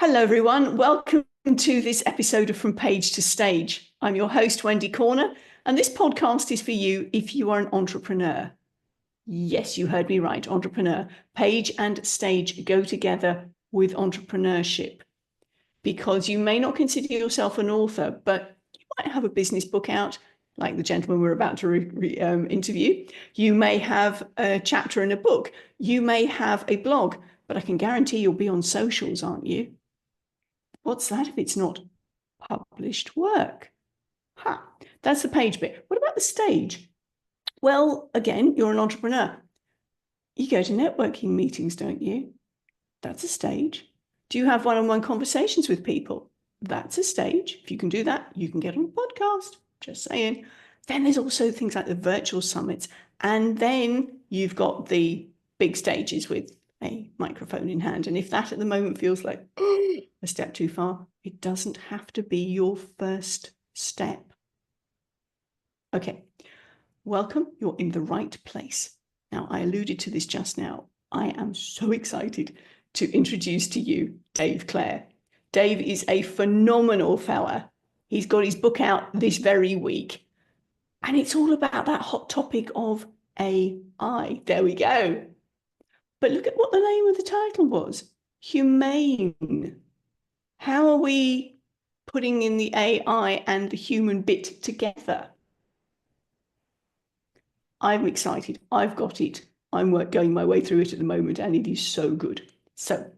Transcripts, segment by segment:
Hello, everyone. Welcome to this episode of From Page to Stage. I'm your host, Wendy Corner, and this podcast is for you if you are an entrepreneur. Yes, you heard me right, entrepreneur. Page and stage go together with entrepreneurship because you may not consider yourself an author, but you might have a business book out, like the gentleman we're about to interview. You may have a chapter in a book. You may have a blog, but I can guarantee you'll be on socials, aren't you? What's that if it's not published work? That's the page bit. What about the stage? Well, again, you're an entrepreneur. You go to networking meetings, don't you? That's a stage. Do you have one-on-one conversations with people? That's a stage. If you can do that, you can get on a podcast. Just saying. Then there's also things like the virtual summits. And then you've got the big stages with a microphone in hand. And if that at the moment feels like a step too far, it doesn't have to be your first step. Okay, welcome. You're in the right place. Now, I alluded to this just now. I am so excited to introduce to you Dave Clare. Dave is a phenomenal fella. He's got his book out this very week. And it's all about that hot topic of AI. There we go. But look at what the name of the title was. HumAIn. How are we putting in the AI and the human bit together? I'm excited. I've got it. I'm going my way through it at the moment, and it is so good. So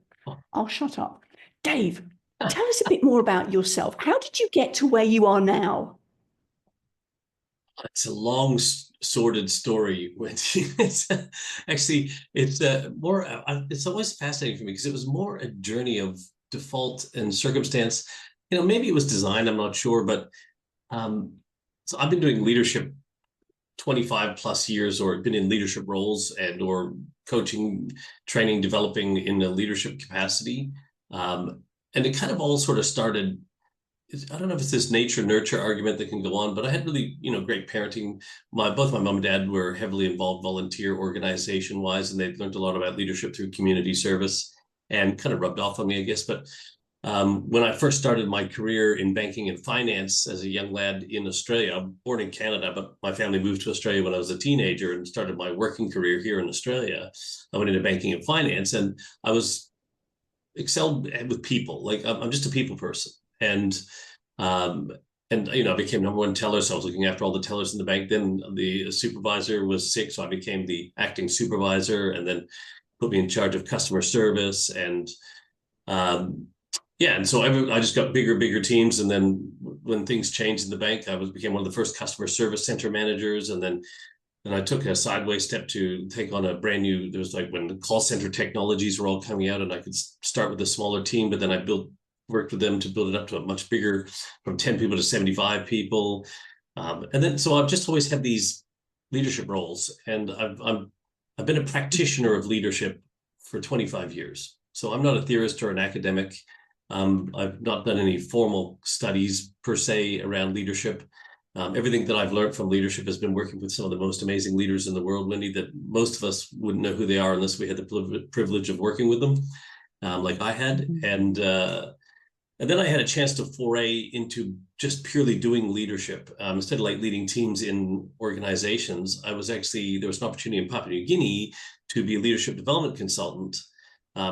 I'll shut up. Dave, tell us a bit more about yourself. How did you get to where you are now? It's a long, sordid story, Wendy. It's actually it's more. It's always fascinating for me because it was more a journey of default and circumstance. Maybe it was design. I'm not sure, but so I've been doing leadership 25 plus years, or been in leadership roles or coaching, training, developing in a leadership capacity, and it kind of all sort of started. I don't know if it's this nature nurture argument that can go on, but I had really, great parenting. Both my mom and dad were heavily involved volunteer organization wise, and they'd learned a lot about leadership through community service and kind of rubbed off on me, I guess. But when I first started my career in banking and finance as a young lad in Australia, I'm born in Canada, but my family moved to Australia when I was a teenager and started my working career here in Australia. I went into banking and finance, and I was excelled with people. Like I'm just a people person. And I became number one teller, so I was looking after all the tellers in the bank. Then the supervisor was sick, so I became the acting supervisor, and then put me in charge of customer service. And and so I just got bigger teams. And then when things changed in the bank, I became one of the first customer service center managers. And then I took a sideways step to take on a brand new. There was like when the call center technologies were all coming out, and I could start with a smaller team, but then I worked with them to build it up to a much bigger, from 10 people to 75 people. And then, so I've just always had these leadership roles, and I've been a practitioner of leadership for 25 years. So I'm not a theorist or an academic. I've not done any formal studies per se around leadership. Everything that I've learned from leadership has been working with some of the most amazing leaders in the world, Wendy, that most of us wouldn't know who they are unless we had the privilege of working with them, like I had. And then I had a chance to foray into just purely doing leadership. Instead of like leading teams in organizations, there was an opportunity in Papua New Guinea to be a leadership development consultant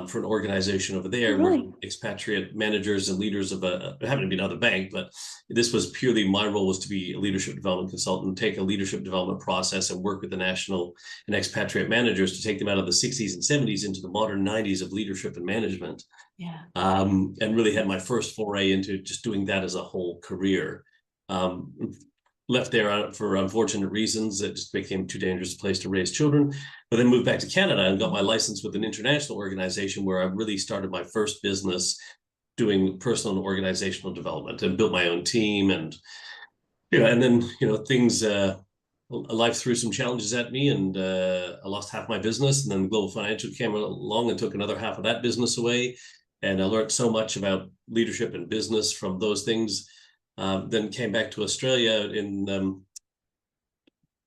for an organization over there, Right. where expatriate managers and leaders of it happened to be another bank, but this was purely, my role was to be a leadership development consultant, take a leadership development process and work with the national and expatriate managers to take them out of the 60s and 70s into the modern 90s of leadership and management. Yeah. And really had my first foray into just doing that as a whole career. Left there for unfortunate reasons. It just became too dangerous a place to raise children, but then moved back to Canada and got my license with an international organization where I really started my first business doing personal and organizational development, and built my own team. And then things, life threw some challenges at me, and I lost half my business, and then Global Financial came along and took another half of that business away. And I learned so much about leadership and business from those things. Then came back to Australia in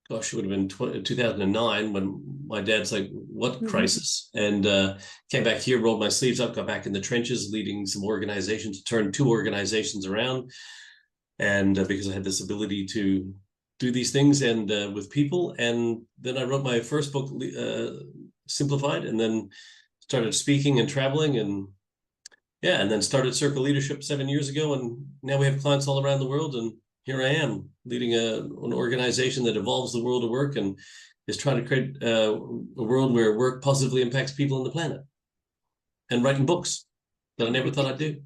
gosh, it would have been 2009 when my dad's like, what crisis? And came back here, rolled my sleeves up, got back in the trenches, leading some organizations, turned 2 organizations around. And because I had this ability to do these things and with people. And then I wrote my first book, Simplified, and then started speaking and traveling, and yeah, and then started Circle Leadership 7 years ago. And now we have clients all around the world. And here I am leading an organization that evolves the world of work and is trying to create a world where work positively impacts people on the planet, and writing books that I never thought I'd do.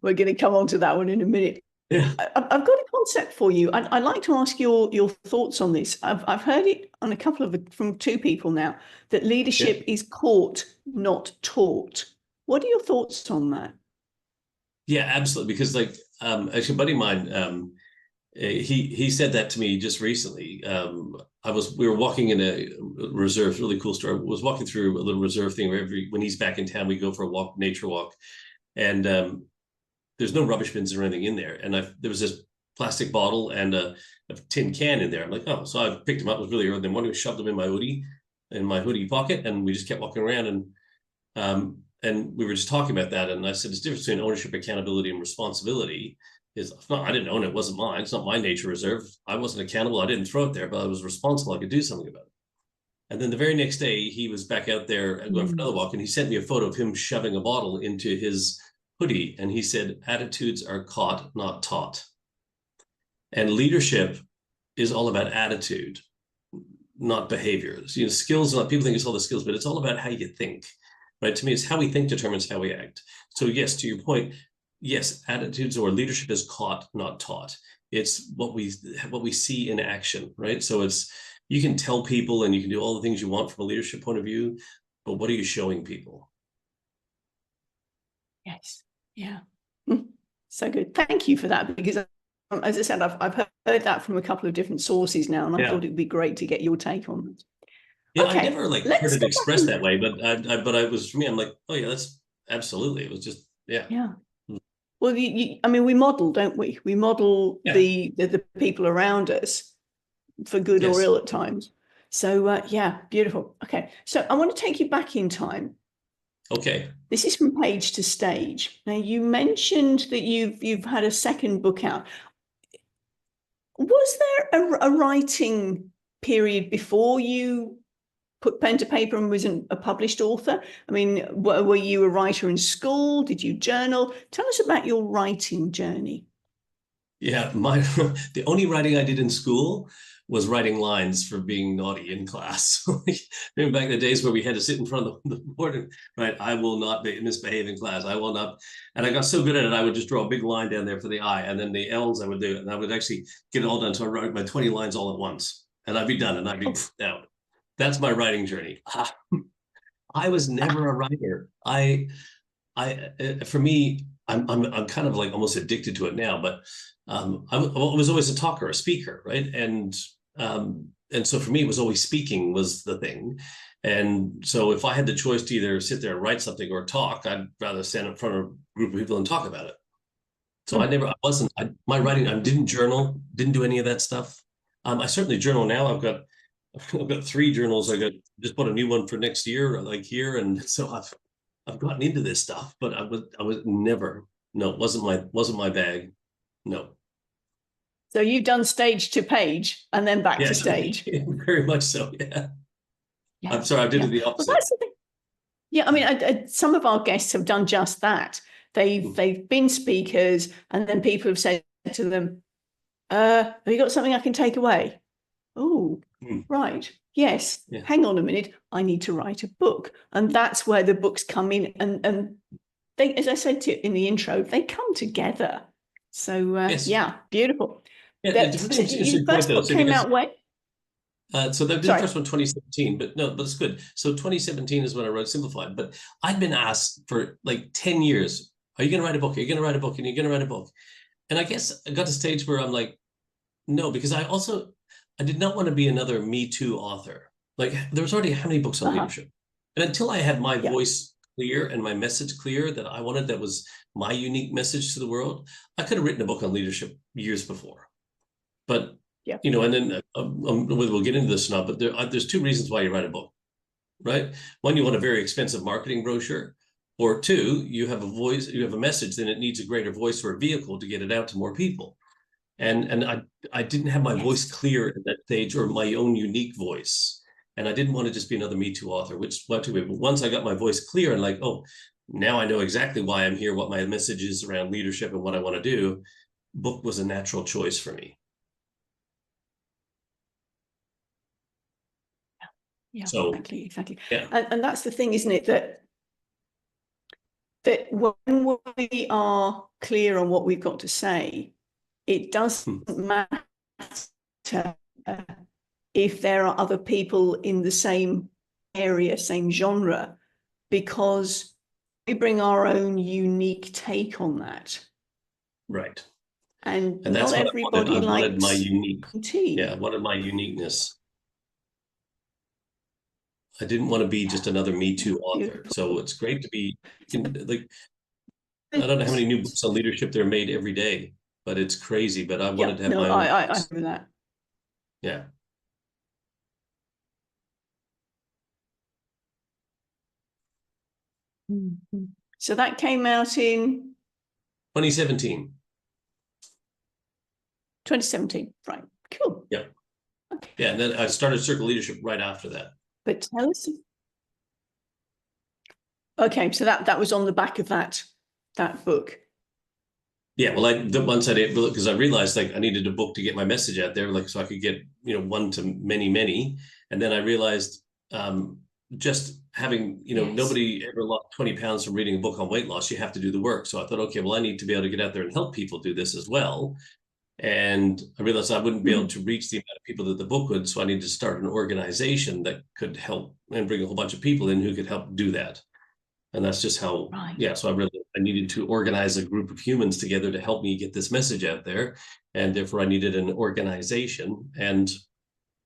We're going to come on to that one in a minute. Yeah. I've got a concept for you. I'd like to ask your thoughts on this. I've heard it on a couple of from 2 people now, that leadership is caught, not taught. What are your thoughts on that? Yeah, absolutely. Because like actually, a buddy of mine, he said that to me just recently. We were walking in a reserve, really cool story. I was walking through a little reserve thing where when he's back in town, we go for a walk, nature walk, and there's no rubbish bins or anything in there. And there was this plastic bottle and a tin can in there. I'm like, oh, so I picked them up. It was really early. Then one shoved them in my hoodie pocket, and we just kept walking around. And we were just talking about that. And I said, it's difference between ownership, accountability, and responsibility is, I didn't own it. It wasn't mine. It's not my nature reserve. I wasn't accountable. I didn't throw it there, but I was responsible. I could do something about it. And then the very next day, he was back out there going for another walk, and he sent me a photo of him shoving a bottle into his hoodie. And he said, attitudes are caught, not taught. And leadership is all about attitude, not behaviors. Skills, people think it's all the skills, but it's all about how you think. Right? To me, it's how we think determines how we act. So yes, to your point, yes, attitudes or leadership is caught, not taught. It's what we see in action, right? So it's, you can tell people and you can do all the things you want from a leadership point of view, but what are you showing people? Yes. Yeah. So good. Thank you for that, because as I said, I've heard that from a couple of different sources now, and I thought it'd be great to get your take on it. Yeah, okay, I never heard it expressed that way, but I was, for me, I'm like, oh yeah, that's absolutely. It was just, yeah. Yeah. Well, I mean, we model, don't we? We model the people around us for good or ill at times. So yeah, beautiful. Okay, so I want to take you back in time. Okay. This is from Page to Stage. Now, you mentioned that you've had a second book out. Was there a writing period before you put pen to paper and was a published author? I mean, were you a writer in school? Did you journal? Tell us about your writing journey. Yeah, the only writing I did in school was writing lines for being naughty in class. Remember back in the days where we had to sit in front of the board and write, I will not misbehave in class. I will not. And I got so good at it, I would just draw a big line down there for the I, and then the L's I would do it. And I would actually get it all done. So I wrote my 20 lines all at once, and I'd be done, and I'd be out. That's my writing journey. I was never a writer. For me, I'm kind of like almost addicted to it now, but I was always a talker, a speaker, right? And so for me, it was always speaking was the thing. And so if I had the choice to either sit there and write something or talk, I'd rather stand in front of a group of people and talk about it. So my writing, I didn't journal, didn't do any of that stuff. I certainly journal now. I've got 3 journals. I just bought a new one for next year, like here. And so I've gotten into this stuff, but I was never, no, it wasn't my bag. No. So you've done Stage to Page and then back to Stage. Very much so. Yeah. I'm sorry, I did it the opposite. Well, that's the thing. Yeah, I mean, some of our guests have done just that. They've been speakers, and then people have said to them, have you got something I can take away? Oh, right. Yes. Yeah. Hang on a minute. I need to write a book. And that's where the books come in. And they, as I said to you in the intro, they come together. So, yeah, beautiful. Yeah, your first book came out when? So the first one, 2017, but it's good. So 2017 is when I wrote Simplified. But I'd been asked for like 10 years, are you going to write a book? Are you going to write a book? And you're going to write a book? And I guess I got to a stage where I'm like, no, because I did not want to be another Me Too author. Like there was already how many books on leadership? And until I had my voice clear and my message clear that I wanted, that was my unique message to the world, I could have written a book on leadership years before. But Yeah. You know, and then we'll get into this now, but there's two reasons why you write a book, right? One, you want a very expensive marketing brochure, or two, you have a voice, you have a message, then it needs a greater voice or a vehicle to get it out to more people. And I didn't have my voice clear at that stage, or my own unique voice. And I didn't want to just be another Me Too author, which what to be. But once I got my voice clear and like, oh, now I know exactly why I'm here, what my message is around leadership and what I want to do, book was a natural choice for me. Yeah, so exactly. Yeah. And that's the thing, isn't it? That when we are clear on what we've got to say, it doesn't matter if there are other people in the same area, same genre, because we bring our own unique take on that. Right. And that's not what everybody I wanted my likes unique. tea. Yeah, I wanted my uniqueness. I didn't want to be just another Me Too author. Beautiful. So it's great to be like, I don't know how many new books on leadership there are made every day, but it's crazy. But I wanted to have my own. I agree with that. Yeah. So that came out in 2017. 2017, right? Cool. Yeah. Okay. Yeah, and then I started Circle Leadership right after that. But tell us. Okay, so that was on the back of that book. Yeah, well, once I did, because I realized like I needed a book to get my message out there, like so I could get one to many, and then I realized just having nobody ever lost 20 pounds from reading a book on weight loss. You have to do the work. So I thought, okay, well, I need to be able to get out there and help people do this as well. And I realized I wouldn't be able to reach the amount of people that the book would, so I needed to start an organization that could help and bring a whole bunch of people in who could help do that. And that's just how, so I needed to organize a group of humans together to help me get this message out there. And therefore I needed an organization. And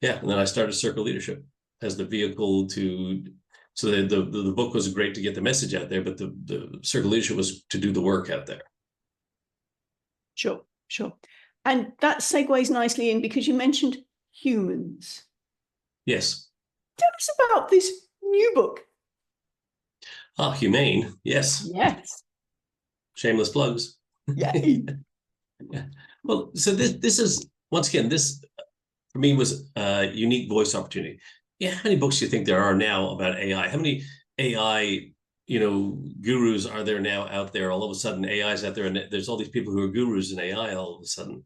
then I started Circle Leadership as the vehicle so the book was great to get the message out there, but the Circle Leadership was to do the work out there. Sure. And that segues nicely in because you mentioned humans. Yes. Tell us about this new book. HumAIn, yes. Yes. Shameless plugs. Yay. Yeah. Well, so this is, once again, this for me was a unique voice opportunity. Yeah, how many books do you think there are now about AI? How many AI, gurus are there now out there? All of a sudden, AI is out there, and there's all these people who are gurus in AI all of a sudden.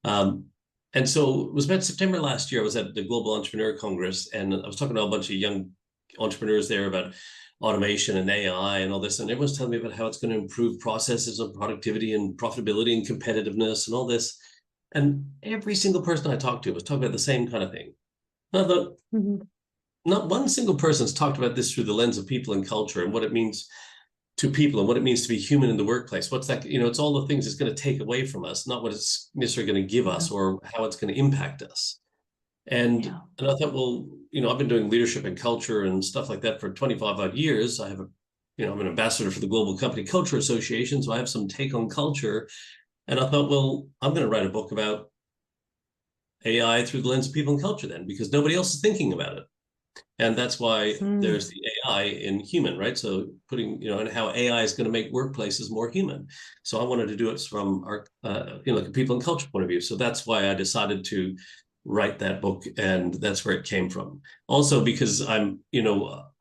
And so it was about September last year. I was at the Global Entrepreneur Congress, and I was talking to a bunch of young entrepreneurs there about automation and AI and all this. And everyone's telling me about how it's going to improve processes of productivity and profitability and competitiveness and all this. And every single person I talked to was talking about the same kind of thing. Not one single person's talked about this through the lens of people and culture and what it means to people and what it means to be human in the workplace. What's that? It's all the things it's going to take away from us, not what it's necessarily going to give us or how it's going to impact us. And I thought, well, I've been doing leadership and culture and stuff like that for 25 odd years. I have I'm an ambassador for the Global Company Culture Association, so I have some take on culture. And I thought, well, I'm going to write a book about AI through the lens of people and culture then, because nobody else is thinking about it. And that's why there's the AI in human, right? So putting, and how AI is going to make workplaces more human. So I wanted to do it from our, like a people and culture point of view. So that's why I decided to write that book, and that's where it came from. Also because I'm,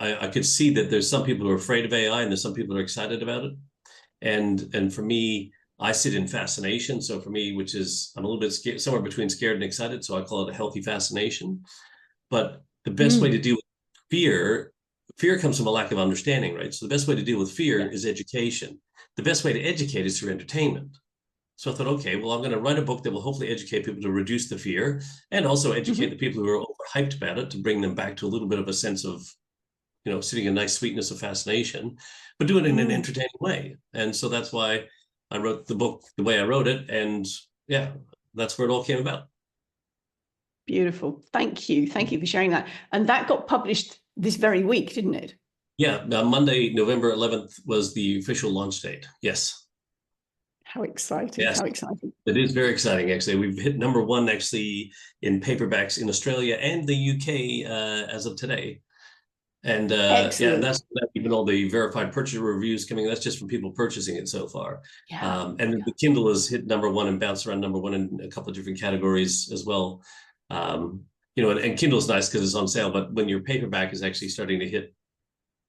I could see that there's some people who are afraid of AI and there's some people who are excited about it. And for me, I sit in fascination. So for me, which is, I'm a little bit scared, somewhere between scared and excited. So I call it a healthy fascination. But the best way to deal with fear comes from a lack of understanding, right? So the best way to deal with fear is education. The best way to educate is through entertainment. So I thought, okay, well, I'm going to write a book that will hopefully educate people to reduce the fear and also educate the people who are overhyped about it to bring them back to a little bit of a sense of, sitting in a nice sweetness of fascination, but do it in an entertaining way. And so that's why I wrote the book the way I wrote it. And that's where it all came about. Beautiful. Thank you. Thank you for sharing that. And that got published this very week, didn't it? Yeah. Monday, November 11th was the official launch date. Yes. How exciting. Yes, How exciting. it is very exciting, actually. We've hit number one, actually, in paperbacks in Australia and the UK as of today. And yeah, and Excellent. that's not even all the verified purchase reviews coming. That's just from people purchasing it so far. Yeah. And the Kindle has hit number one and bounced around number one in a couple of different categories as well. You know, and Kindle's nice because it's on sale, but when your paperback is actually starting to hit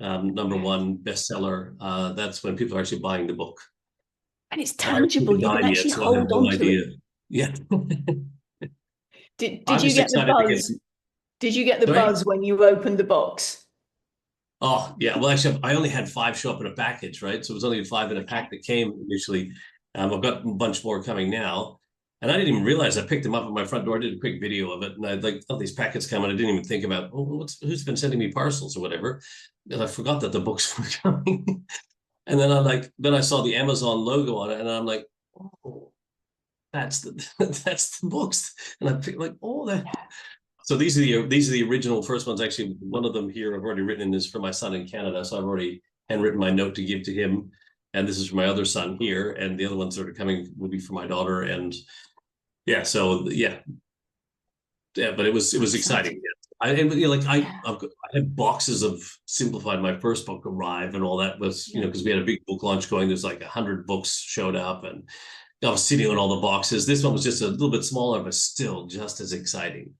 number one bestseller, that's when people are actually buying the book. And it's I haven't tangible. You can yet, actually so I have hold no on to it. idea. Yeah. Did I'm you just get the excited to get. buzz? Did you get the Sorry? buzz when you opened the box? Oh, yeah. Well, actually, I only had 5 show up in a package, right? So it was only 5 in a pack that came initially. I've got a bunch more coming now. And I didn't even realize I picked them up at my front door. I did a quick video of it. And I like, oh, these packets come. And I didn't even think about, oh, who's been sending me parcels or whatever. And I forgot that the books were coming. And then I saw the Amazon logo on it. And I'm like, oh, that's the books. And I picked like, oh, that. So these are the original first ones. Actually, one of them here I've already written is for my son in Canada. So I've already handwritten my note to give to him. And this is for my other son here. And the other ones that are coming will be for my daughter. And yeah, so yeah. Yeah, but it was exciting. Yeah. I had boxes of Simplified, my first book, arrive, and all that was, you know, because we had a big book launch going. There's like 100 books showed up, and I was sitting on all the boxes. This one was just a little bit smaller, but still just as exciting.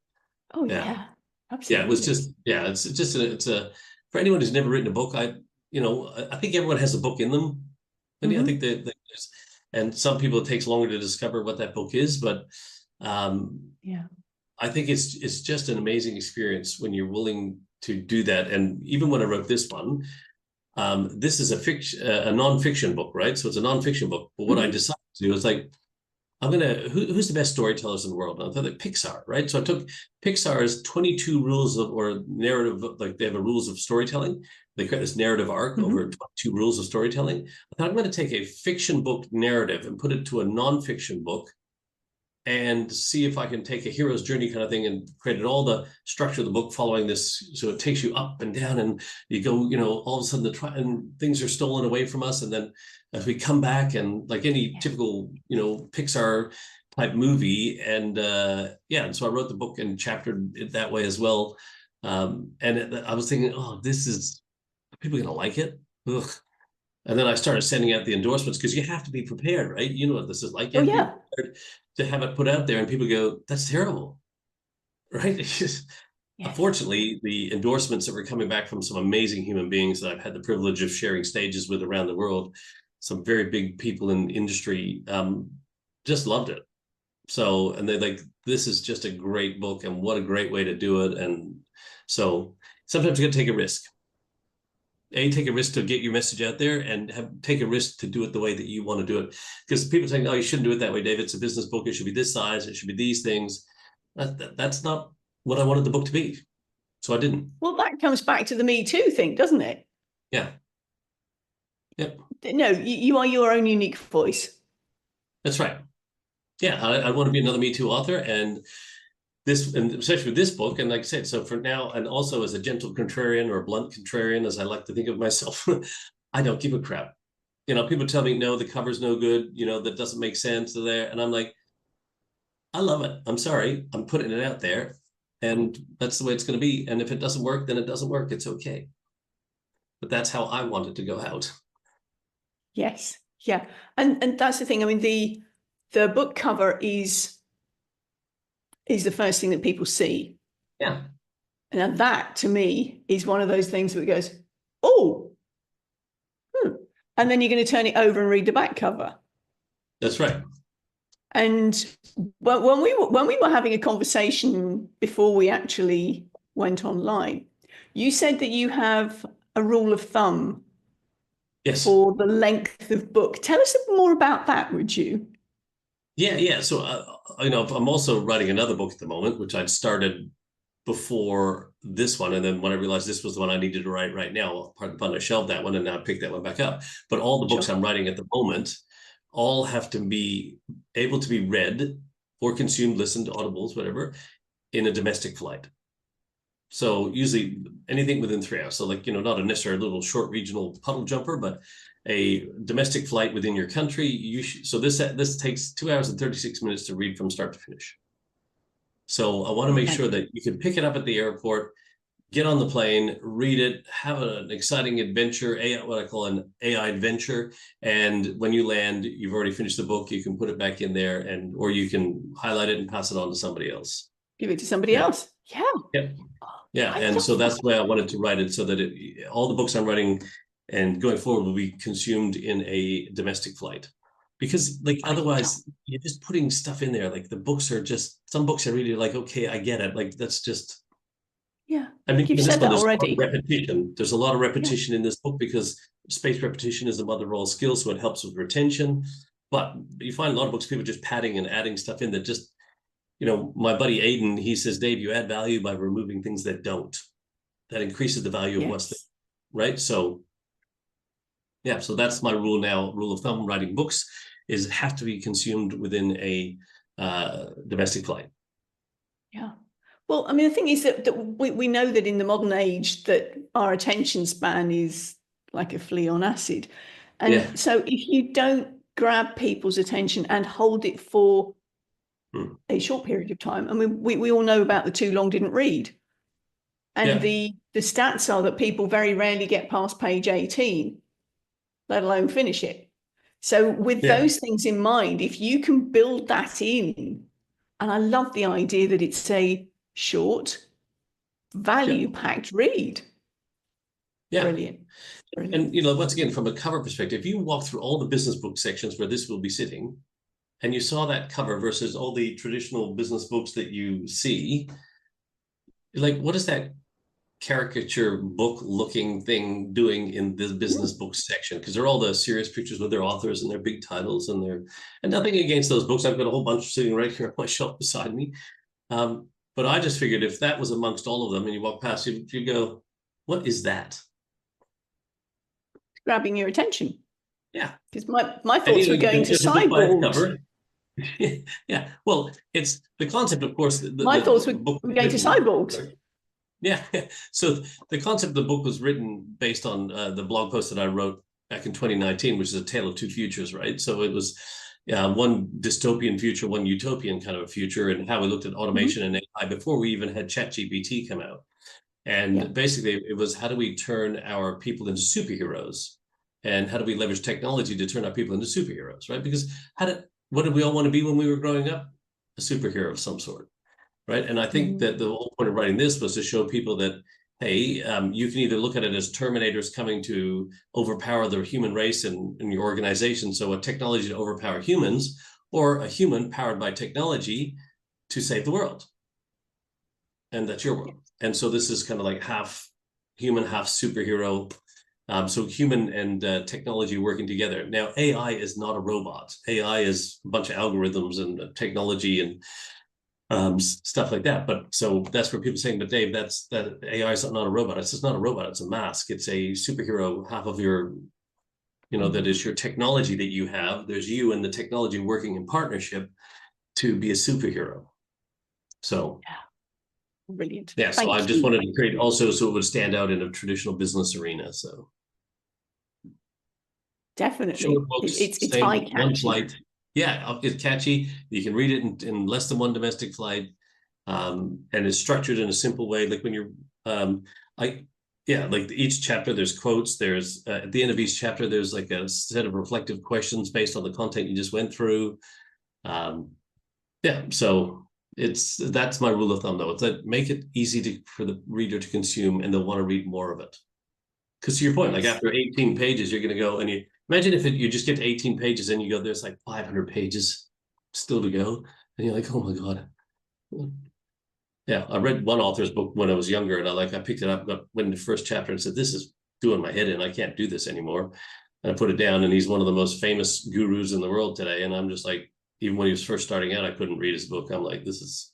Oh Yeah. yeah, Yeah, it was absolutely. just, yeah, it's just it's a for anyone who's never written a book, I think everyone has a book in them. And yeah, I think Hmm. that there's, and some people it takes longer to discover what that book is, but Yeah. I think it's just an amazing experience when you're willing to do that. And even when I wrote this one, this is a nonfiction book, right? So it's a nonfiction book. But what I Hmm. decided to do was like, who's the best storytellers in the world? And I thought like Pixar, right? So I took Pixar's 22 rules of or narrative, like they have a rules of storytelling. They create this narrative arc over Hmm. 22 rules of storytelling. I thought I'm going to take a fiction book narrative and put it to a nonfiction book and see if I can take a hero's journey kind of thing and created all the structure of the book following this. So it takes you up and down and you go, you know, all of a sudden and things are stolen away from us. And then as we come back and like any typical, you know, Pixar type movie. And yeah, and so I wrote the book and chaptered it that way as well. I was thinking, oh, are people going to like it? Ugh. And then I started sending out the endorsements because you have to be prepared, right? You know what this is like. You Oh have to be yeah. prepared to have it put out there, and people go, "That's terrible," right? It's just, Yes. unfortunately, the endorsements that were coming back from some amazing human beings that I've had the privilege of sharing stages with around the world, some very big people in industry, just loved it. So, and they like, this is just a great book, and what a great way to do it. And so, sometimes you got to take a risk. Take a risk to get your message out there and take a risk to do it the way that you want to do it. Because people saying, oh, you shouldn't do it that way, Dave. It's a business book. It should be this size. It should be these things. That's not what I wanted the book to be. So I didn't. Well, that comes back to the Me Too thing, doesn't it? Yeah. Yep. No, you are your own unique voice. That's right. Yeah. I want to be another Me Too author. And especially with this book, and like I said, so for now, and also as a gentle contrarian or a blunt contrarian, as I like to think of myself, I don't give a crap. You know, people tell me, no, the cover's no good, you know, that doesn't make sense to there. And I'm like, I love it. I'm sorry. I'm putting it out there. And that's the way it's going to be. And if it doesn't work, then it doesn't work. It's okay. But that's how I want it to go out. Yes. Yeah. And that's the thing. I mean, the book cover is the first thing that people see. Yeah. And that to me is one of those things that goes, oh, and then you're going to turn it over and read the back cover. That's right. And when we were having a conversation before we actually went online, you said that you have a rule of thumb Yes. for the length of book. Tell us more about that, would you? Yeah. Yeah. So, you know, I'm also writing another book at the moment, which I'd started before this one. And then when I realized this was the one I needed to write right now, pardon the pun, I shelved that one and now I picked that one back up. But all the books Sure. I'm writing at the moment all have to be able to be read or consumed, listened, audibles, whatever, in a domestic flight. So usually anything within 3 hours. So like, you know, not a necessarily little short regional puddle jumper, but a domestic flight within your country, so this takes 2 hours and 36 minutes to read from start to finish. So I want to make sure that you can pick it up at the airport, get on the plane, read it, have an exciting adventure, what I call an AI adventure. And when you land, you've already finished the book. You can put it back in there, or you can highlight it and pass it on to somebody else. Give it to somebody else. Yeah. Yeah. Yeah. And so that's why I wanted to write it, so that all the books I'm writing and going forward will be consumed in a domestic flight. Because like otherwise you're just putting stuff in there. Like the books are just, some books are really like, okay, I get it. Like that's just, yeah. I mean, you've said that already. Repetition. There's a lot of repetition in this book, because spaced repetition is the mother of all skills, so it helps with retention. But you find a lot of books, people just padding and adding stuff in that just, my buddy Aiden, he says, Dave, you add value by removing things that don't. That increases the value of what's there, right? So, yeah, so that's my rule of thumb writing books, is it have to be consumed within a domestic flight. Yeah. Well, I mean, the thing is that we know that in the modern age that our attention span is like a flea on acid. And so if you don't grab people's attention and hold it for a short period of time, I mean, we all know about the too long didn't read. And the stats are that people very rarely get past page 18, let alone finish it. So with those things in mind, if you can build that in, and I love the idea that it's a short, value-packed read. Yeah. Brilliant. And, once again, from a cover perspective, if you walk through all the business book sections where this will be sitting, and you saw that cover versus all the traditional business books that you see, like, what is that caricature book looking thing doing in this business book section? Because they're all the serious pictures with their authors and their big titles, and nothing against those books. I've got a whole bunch sitting right here on my shelf beside me. But I just figured if that was amongst all of them and you walk past, you go, what is that? Grabbing your attention. Yeah. Because my thoughts were going to cyborgs. Yeah. Well, it's the concept, of course. My thoughts were going to cyborgs. Yeah. So the concept of the book was written based on the blog post that I wrote back in 2019, which is a tale of two futures, right? So it was one dystopian future, one utopian kind of a future, and how we looked at automation and AI before we even had ChatGPT come out. And basically it was, how do we turn our people into superheroes? And how do we leverage technology to turn our people into superheroes, right? Because what did we all want to be when we were growing up? A superhero of some sort, right? And I think that the whole point of writing this was to show people that, hey, you can either look at it as Terminators coming to overpower the human race in your organization, so a technology to overpower humans, or a human powered by technology to save the world. And that's your world. And so this is kind of like half human, half superhero. So human and technology working together. Now, AI is not a robot. AI is a bunch of algorithms and technology and stuff like that. But so that's where people are saying, but Dave, that AI is not a robot. It's just not a robot. It's a mask. It's a superhero. Half of your, that is your technology that you have. There's you and the technology working in partnership to be a superhero. So. Yeah. Brilliant. Yeah, so I just wanted to create also so it would stand out in a traditional business arena. So definitely, books, it's eye-catching. Yeah, it's catchy. You can read it in less than one domestic flight, and it's structured in a simple way. Like when you're, like each chapter, there's quotes. There's at the end of each chapter, there's like a set of reflective questions based on the content you just went through. So. That's my rule of thumb, though. It's that make it easy for the reader to consume, and they'll want to read more of it. Because to your point, like after 18 pages, you're going to go and you imagine if you just get to 18 pages and you go, there's like 500 pages still to go, and you're like, oh my god. Yeah, I read one author's book when I was younger, and I picked it up, went in the first chapter, and said, this is doing my head in. I can't do this anymore. And I put it down, and he's one of the most famous gurus in the world today, and I'm just like. Even when he was first starting out, I couldn't read his book. I'm like, this is,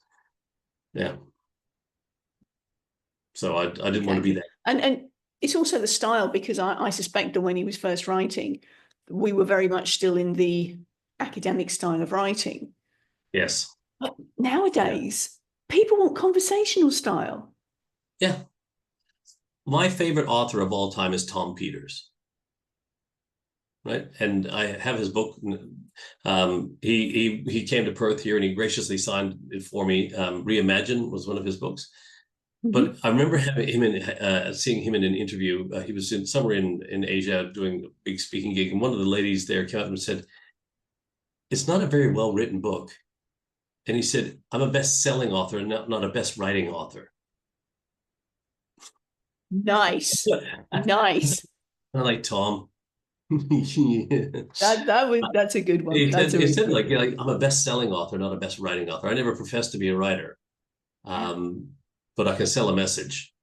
So I didn't want to be that. And it's also the style, because I suspect that when he was first writing, we were very much still in the academic style of writing. Yes. But nowadays, people want conversational style. Yeah. My favorite author of all time is Tom Peters. right? And I have his book. He came to Perth here and he graciously signed it for me. Reimagine was one of his books. But I remember having him seeing him in an interview. He was somewhere in Asia doing a big speaking gig, and one of the ladies there came up and said, "It's not a very well written book." And he said, "I'm a best-selling author and not a best writing author." Nice. Nice. I like Tom. That's a good one. He That's said, a he really said good like, one. I'm a best-selling author, not a best writing author. I never professed to be a writer, but I can sell a message.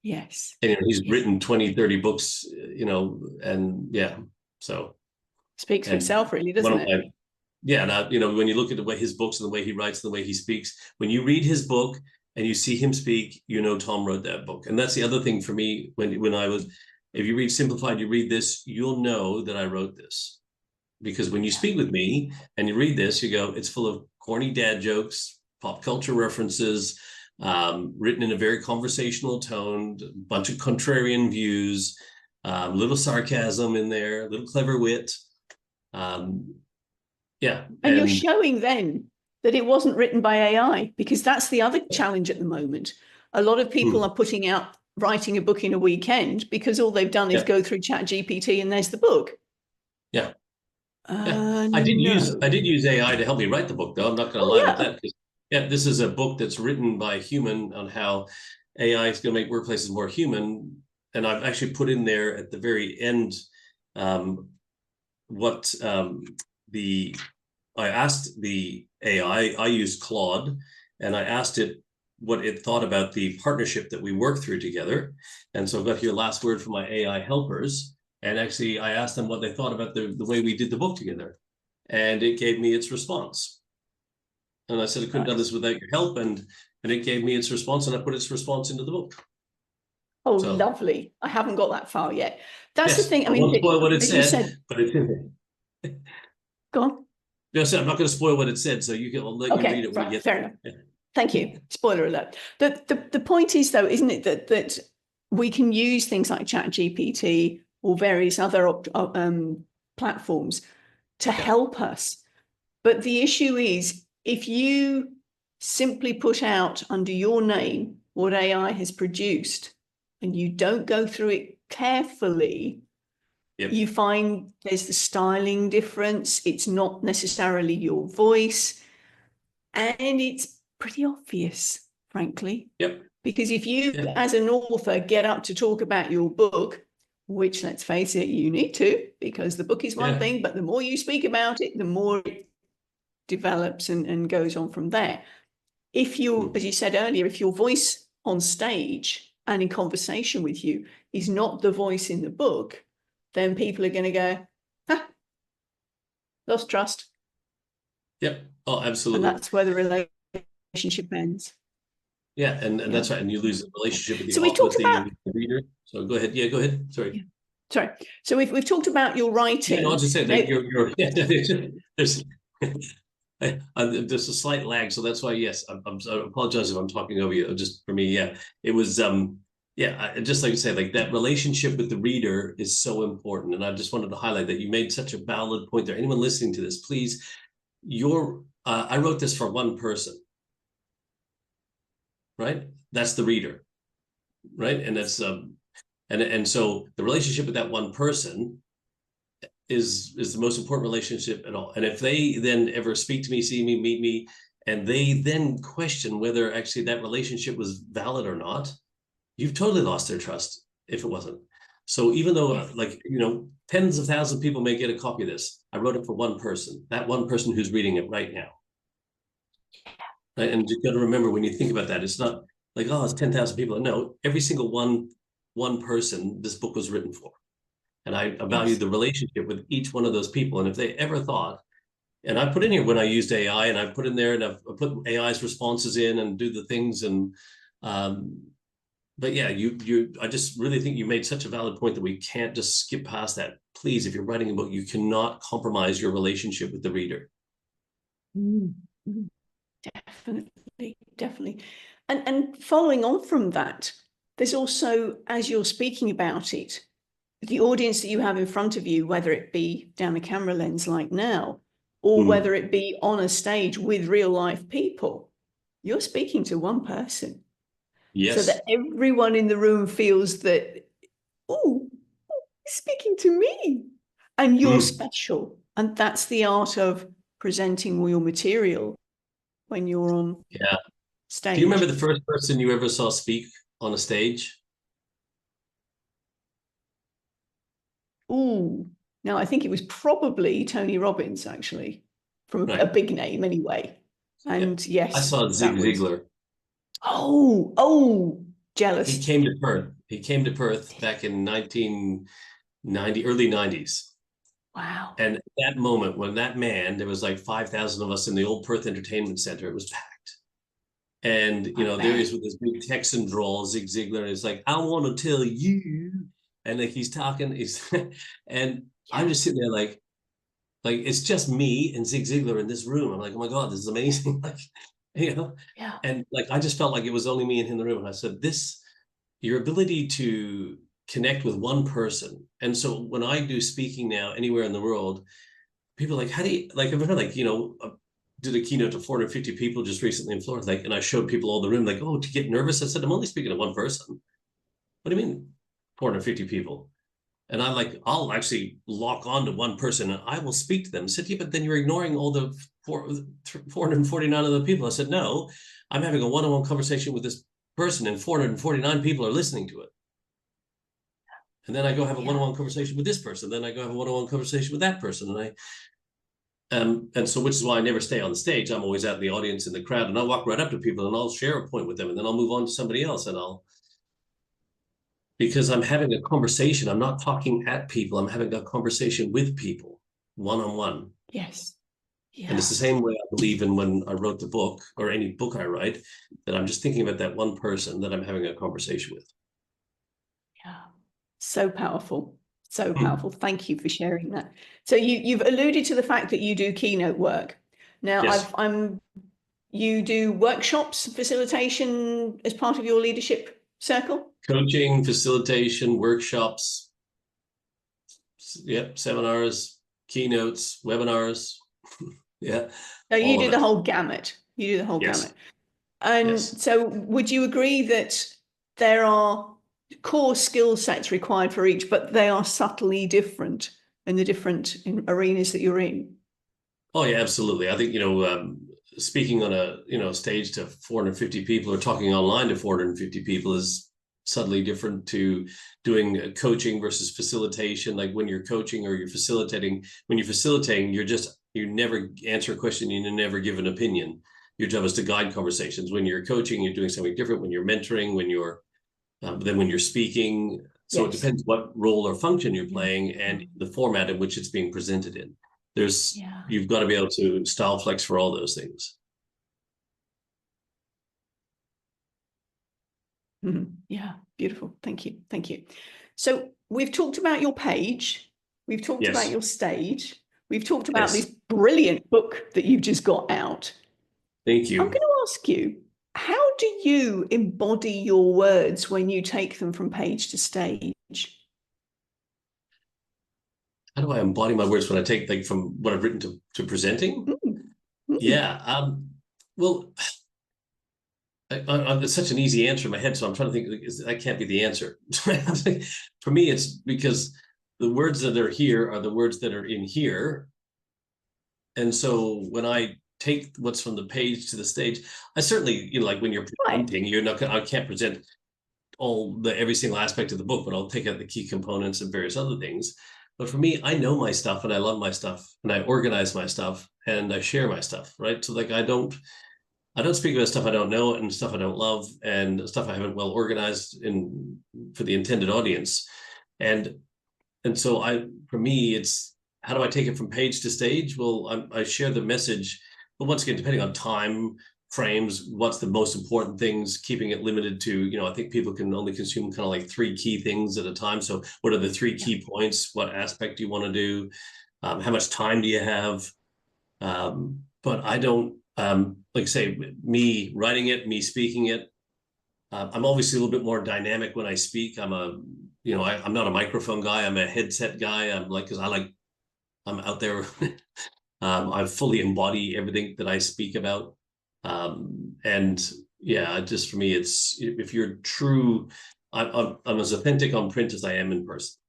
Yes. And he's Yes. written 20, 30 books, and yeah, so. Speaks for And itself, really, one doesn't of it? my, yeah, and when you look at the way his books and the way he writes and the way he speaks, when you read his book and you see him speak, Tom wrote that book. And that's the other thing for me when I was, if you read Simplified, you read this, you'll know that I wrote this. Because when you speak with me and you read this, you go, it's full of corny dad jokes, pop culture references, written in a very conversational tone, a bunch of contrarian views, little sarcasm in there, a little clever wit. Yeah. And you're showing then that it wasn't written by AI, because that's the other challenge at the moment. A lot of people are putting out writing a book in a weekend because all they've done is go through ChatGPT and there's the book. Yeah. I did use AI to help me write the book, though. I'm not going to lie about that. Yeah, this is a book that's written by a human on how AI is going to make workplaces more human. And I've actually put in there at the very end what I asked the AI. I used Claude, and I asked it what it thought about the partnership that we work through together. And so I've got here last word from my AI helpers. And actually, I asked them what they thought about the way we did the book together. And it gave me its response. And I said, I couldn't have done this without your help. And it gave me its response, and I put its response into the book. Oh, so, lovely. I haven't got that far yet. That's the thing. I won't spoil what it said, but it's in there. Go on. No, I'm not going to spoil what it said, so I'll let you read it when you get fair enough. Yeah. Thank you. Spoiler alert. The point is, though, isn't it, that we can use things like ChatGPT or various other platforms to help us. But the issue is, if you simply put out under your name what AI has produced and you don't go through it carefully, you find there's the styling difference. It's not necessarily your voice. And it's pretty obvious, frankly. Because if you, as an author, get up to talk about your book, which, let's face it, you need to, because the book is one thing, but the more you speak about it, the more it develops and goes on from there. If you, as you said earlier, if your voice on stage and in conversation with you is not the voice in the book, then people are going to go, lost trust. Oh, absolutely. And that's where the relationship ends. Yeah, and that's right. And you lose the relationship with the, so we talked about the reader. So go ahead. Yeah, go ahead. Sorry. Sorry. So we've talked about your writing. Yeah, no, I'll just say that you're there's a slight lag, so that's why. Yes, I apologize if I'm talking over you. Just for me, yeah, it was just like you say, like that relationship with the reader is so important, and I just wanted to highlight that you made such a valid point there. Anyone listening to this, please, I wrote this for one person, right? That's the reader, right? And that's and so the relationship with that one person is the most important relationship at all. And if they then ever speak to me, see me, meet me, and they then question whether actually that relationship was valid or not, you've totally lost their trust if it wasn't. So even though tens of thousands of people may get a copy of this, I wrote it for one person, that one person who's reading it right now. Right? And you've got to remember, when you think about that, it's not like, oh, it's 10,000 people. No, every single one person this book was written for. And I value the relationship with each one of those people. And if they ever thought, and I put in here when I used AI, and I put in there and I've put AI's responses in and do the things. And but yeah, I just really think you made such a valid point that we can't just skip past that. Please, if you're writing a book, you cannot compromise your relationship with the reader. Definitely. And following on from that, there's also, as you're speaking about it, the audience that you have in front of you, whether it be down a camera lens like now, or whether it be on a stage with real life people, you're speaking to one person. Yes. So that everyone in the room feels that, oh, he's speaking to me, and you're special. And that's the art of presenting all your material when you're on stage. Do you remember the first person you ever saw speak on a stage? Oh, now I think it was probably Tony Robbins, actually, from a big name anyway. And yes, I saw Zig Ziglar. Oh, jealous. He came to Perth. He came to Perth back in 1990, early 90s. Wow. And at that moment, when that man, there was like 5,000 of us in the old Perth Entertainment Center, it was packed. And, you know, there he is with this big Texan drawl, Zig Ziglar, and it's like, I want to tell you. And like he's talking, and I'm just sitting there like it's just me and Zig Ziglar in this room. I'm like, oh my God, this is amazing. Like, you know, and like I just felt like it was only me and him in the room. And I said, your ability to connect with one person. And so when I do speaking now anywhere in the world, people are like, how do you, like, I've heard, like, you know, did a keynote to 450 people just recently in Florida, like, and I showed people all the room, like, oh, to get nervous. I said, I'm only speaking to one person. What do you mean 450 people? And I'm like, I'll actually lock on to one person and I will speak to them. I said, yeah, but then you're ignoring all the 449 other people. I said, no, I'm having a one-on-one conversation with this person and 449 people are listening to it. And then I go have a one-on-one conversation with this person. Then I go have a one-on-one conversation with that person. And so, which is why I never stay on the stage. I'm always out in the audience in the crowd, and I'll walk right up to people and I'll share a point with them, and then I'll move on to somebody else, because I'm having a conversation. I'm not talking at people. I'm having a conversation with people, one-on-one. Yes. Yeah. And it's the same way I believe in when I wrote the book, or any book I write, that I'm just thinking about that one person that I'm having a conversation with. Yeah. So powerful. So powerful. Thank you for sharing that. So you've alluded to the fact that you do keynote work. Now, yes. You do workshops, facilitation as part of your leadership circle? Coaching, facilitation, workshops, seminars, keynotes, webinars. Yeah. So you do the whole gamut. You do the whole gamut. And so would you agree that there are core skill sets required for each, but they are subtly different in the different arenas that you're in? Oh yeah, absolutely. I think, speaking on a stage to 450 people or talking online to 450 people is subtly different to doing coaching versus facilitation. Like when you're coaching or you're facilitating, you never answer a question, you never give an opinion. Your job is to guide conversations. When you're coaching, you're doing something different. When you're mentoring, when you're speaking. So it depends what role or function you're playing and the format in which it's being presented in. You've got to be able to style flex for all those things. Yeah, beautiful. Thank you. Thank you. So we've talked about your page. We've talked about your stage. We've talked about this brilliant book that you've just got out. Thank you. I'm going to ask you, how do you embody your words when you take them from page to stage? How do I embody my words when I take, like, from what I've written to presenting? Yeah. Well, it's such an easy answer in my head, so I'm trying to think, that can't be the answer. For me, it's because the words that are here are the words that are in here. And so when I take what's from the page to the stage, I certainly, like when you're presenting, I can't present every single aspect of the book, but I'll take out the key components and various other things. But for me, I know my stuff and I love my stuff and I organize my stuff and I share my stuff, right? So like I don't speak about stuff I don't know and stuff I don't love and stuff I haven't well organized for the intended audience. And so for me, it's, how do I take it from page to stage? Well, I share the message, but once again, depending on time frames, what's the most important things, keeping it limited to, I think people can only consume kind of like 3 key things at a time. So what are the 3 key points? What aspect do you want to do? How much time do you have? But I don't, like say, me writing it, me speaking it, I'm obviously a little bit more dynamic when I speak. I'm I'm not a microphone guy. I'm a headset guy. I'm out there. I fully embody everything that I speak about. And yeah, just for me, it's if you're true, I'm as authentic on print as I am in person.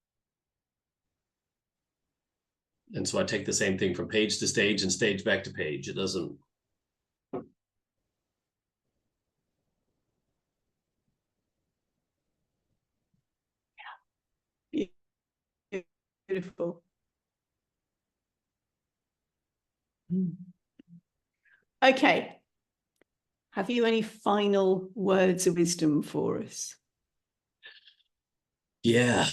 And so I take the same thing from page to stage and stage back to page. It doesn't. Beautiful. Okay. Have you any final words of wisdom for us? Yeah.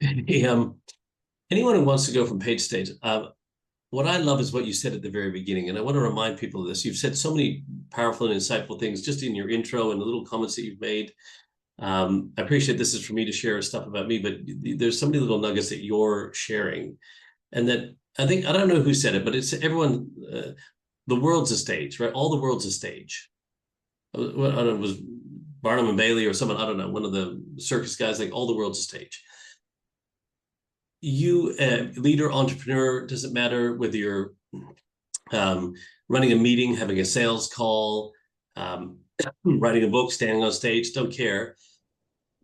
Anyone who wants to go from page to stage, what I love is what you said at the very beginning, and I want to remind people of this. You've said so many powerful and insightful things just in your intro and the little comments that you've made. I appreciate this is for me to share stuff about me, but there's so many little nuggets that you're sharing, and that I think I don't know who said it, but it's everyone. The world's a stage, right? All the world's a stage. I don't know, it was Barnum and Bailey or someone, I don't know, one of the circus guys, like all the world's a stage. You, leader, entrepreneur, doesn't matter whether you're running a meeting, having a sales call, writing a book, standing on stage, don't care.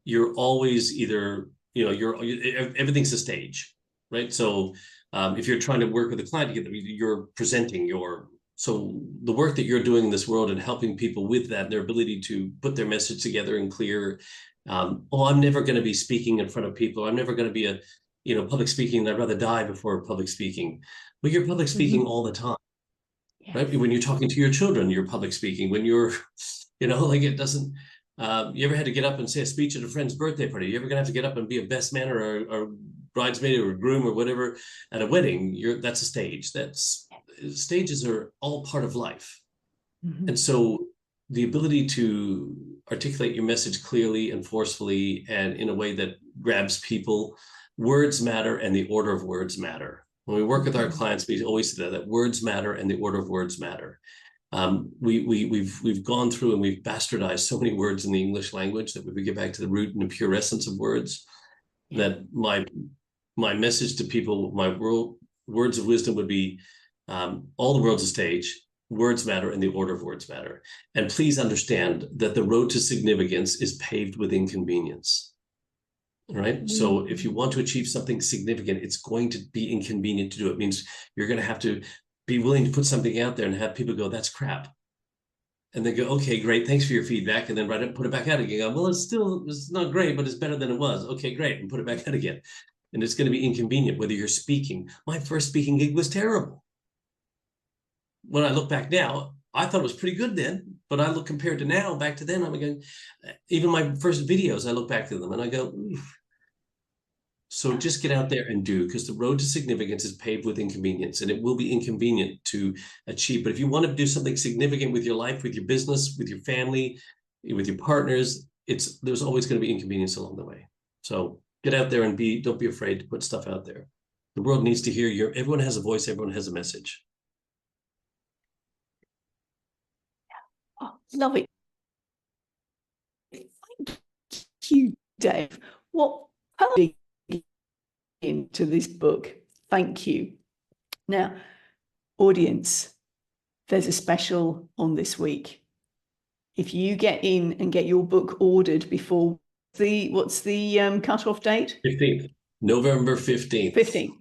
You're always either, everything's a stage, right? So if you're trying to work with a client, you're presenting so the work that you're doing in this world and helping people with that, their ability to put their message together and clear. I'm never going to be speaking in front of people. I'm never going to be public speaking. I'd rather die before public speaking. Well, you're public speaking all the time, right? When you're talking to your children, you're public speaking. When you're, it doesn't. You ever had to get up and say a speech at a friend's birthday party? You ever gonna have to get up and be a best man or bridesmaid or a groom or whatever at a wedding? That's a stage. Stages are all part of life. And so the ability to articulate your message clearly and forcefully and in a way that grabs people, words matter and the order of words matter. When we work with our clients, we always say that words matter and the order of words matter. We've gone through and we've bastardized so many words in the English language that we get back to the root and the pure essence of words. That my message to people, words of wisdom would be, all the world's a stage. Words matter and the order of words matter. And please understand that the road to significance is paved with inconvenience. Right? So if you want to achieve something significant, it's going to be inconvenient to do it. It means you're going to have to be willing to put something out there and have people go, that's crap. And they go, okay, great. Thanks for your feedback. And then put it back out again. Go, well, it's not great, but it's better than it was. Okay, great. And put it back out again. And it's going to be inconvenient whether you're speaking. My first speaking gig was terrible. When I look back now, I thought it was pretty good then, but I look compared to now, back to then, I'm going, even my first videos, I look back to them and I go, oof. So just get out there and do, because the road to significance is paved with inconvenience, and it will be inconvenient to achieve. But if you want to do something significant with your life, with your business, with your family, with your partners, there's always going to be inconvenience along the way. So get out there and don't be afraid to put stuff out there. The world needs to hear everyone has a voice, everyone has a message. Oh, love it. Thank you, Dave. What into this book. Thank you. Now, audience, there's a special on this week. If you get in and get your book ordered before what's the cutoff date? 15th, November 15th. 15th,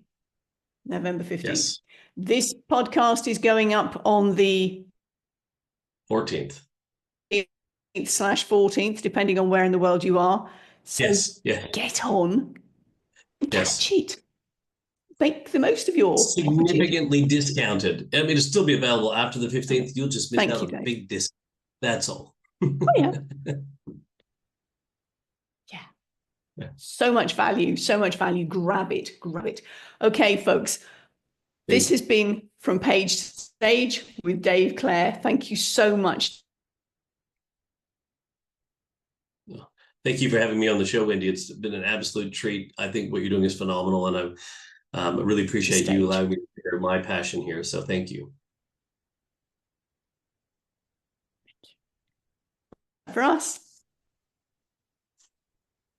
November 15th. Yes. This podcast is going up on the 14th. /14th, depending on where in the world you are. So yes. Yeah. Get on. Catch it. Make the most of your significantly discounted. I mean, it'll still be available after the 15th. You'll just miss out on a big discount. That's all. Oh, yeah. Yeah. So much value. So much value. Grab it. Grab it. Okay, folks. This has been From Page to Stage with Dave Clare. Thank you so much. Thank you for having me on the show, Wendy. It's been an absolute treat. I think what you're doing is phenomenal, and I really appreciate you allowing me to share my passion here. So thank you. for us.